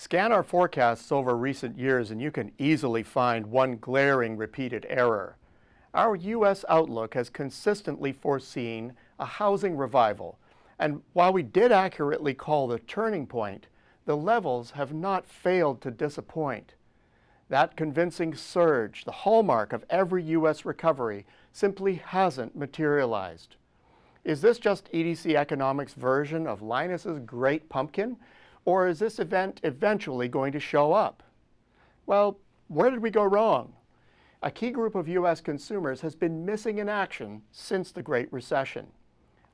Scan our forecasts over recent years and you can easily find one glaring repeated error. Our U.S. outlook has consistently foreseen a housing revival, and while we did accurately call the turning point, the levels have not failed to disappoint. That convincing surge, the hallmark of every U.S. recovery, simply hasn't materialized. Is this just EDC Economics' version of Linus's Great Pumpkin? Or is this event eventually going to show up? Well, where did we go wrong? A key group of U.S. consumers has been missing in action since the Great Recession.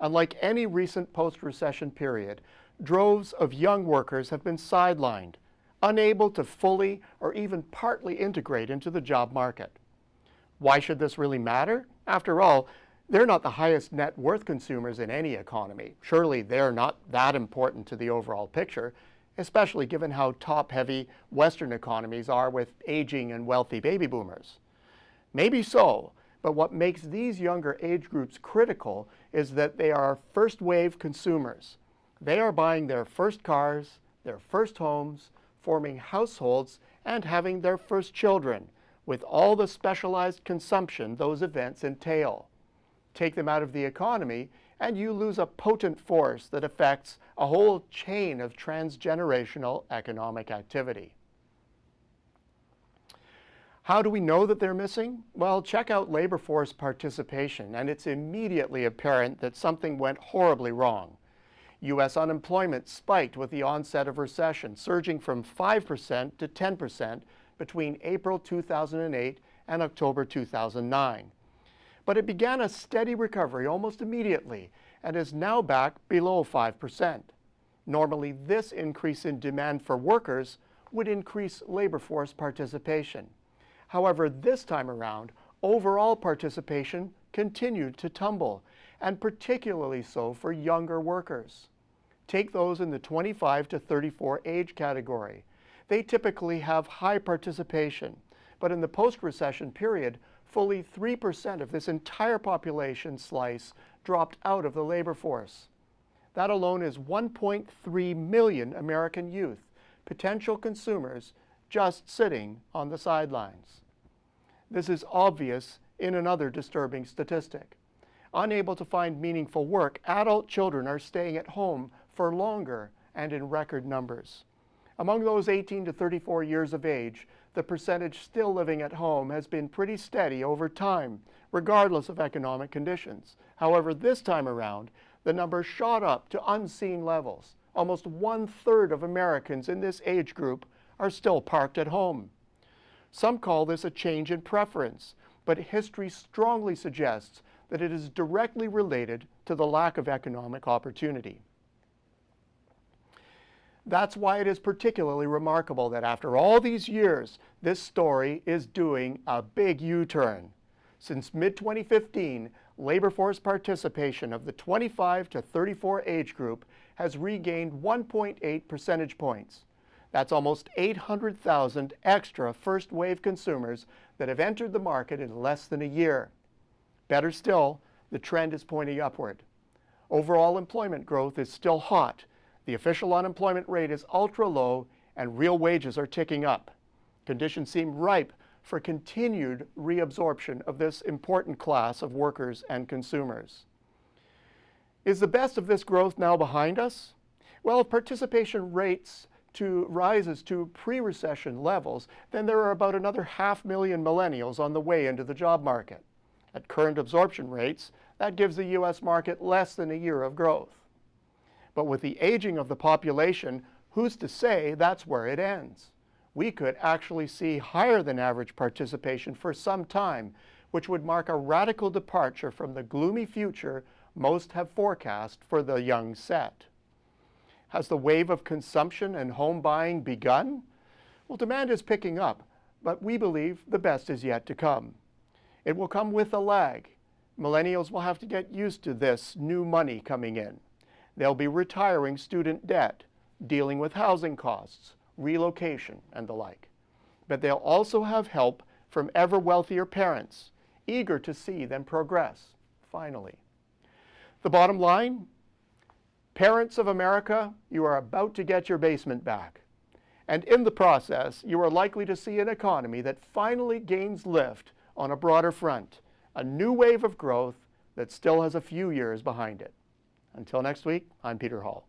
Unlike any recent post-recession period, droves of young workers have been sidelined, unable to fully or even partly integrate into the job market. Why should this really matter? After all, they're not the highest net worth consumers in any economy. Surely they're not that important to the overall picture, especially given how top-heavy Western economies are with aging and wealthy baby boomers. Maybe so, but what makes these younger age groups critical is that they are first-wave consumers. They are buying their first cars, their first homes, forming households, and having their first children, with all the specialized consumption those events entail. Take them out of the economy, and you lose a potent force that affects a whole chain of transgenerational economic activity. How do we know that they're missing? Well, check out labor force participation, and it's immediately apparent that something went horribly wrong. U.S. unemployment spiked with the onset of recession, surging from 5% to 10% between April 2008 and October 2009. But it began a steady recovery almost immediately and is now back below 5%. Normally, this increase in demand for workers would increase labor force participation. However, this time around, overall participation continued to tumble, and particularly so for younger workers. Take those in the 25 to 34 age category. They typically have high participation, but in the post-recession period, fully 3% of this entire population slice dropped out of the labor force. That alone is 1.3 million American youth, potential consumers, just sitting on the sidelines. This is obvious in another disturbing statistic. Unable to find meaningful work, adult children are staying at home for longer and in record numbers. Among those 18 to 34 years of age, the percentage still living at home has been pretty steady over time, regardless of economic conditions. However, this time around, the number shot up to unseen levels. Almost 1/3 of Americans in this age group are still parked at home. Some call this a change in preference, but history strongly suggests that it is directly related to the lack of economic opportunity. That's why it is particularly remarkable that after all these years, this story is doing a big U-turn. Since mid-2015, labor force participation of the 25 to 34 age group has regained 1.8 percentage points. That's almost 800,000 extra first-wave consumers that have entered the market in less than a year. Better still, the trend is pointing upward. Overall employment growth is still hot. The official unemployment rate is ultra low and real wages are ticking up. Conditions seem ripe for continued reabsorption of this important class of workers and consumers. Is the best of this growth now behind us? Well, if participation rates rises to pre-recession levels, then there are about another 500,000 millennials on the way into the job market. At current absorption rates, that gives the U.S. market less than a year of growth. But with the aging of the population, who's to say that's where it ends? We could actually see higher than average participation for some time, which would mark a radical departure from the gloomy future most have forecast for the young set. Has the wave of consumption and home buying begun? Well, demand is picking up, but we believe the best is yet to come. It will come with a lag. Millennials will have to get used to this new money coming in. They'll be retiring student debt, dealing with housing costs, relocation, and the like. But they'll also have help from ever wealthier parents, eager to see them progress, finally. The bottom line, parents of America, you are about to get your basement back. And in the process, you are likely to see an economy that finally gains lift on a broader front, a new wave of growth that still has a few years behind it. Until next week, I'm Peter Hall.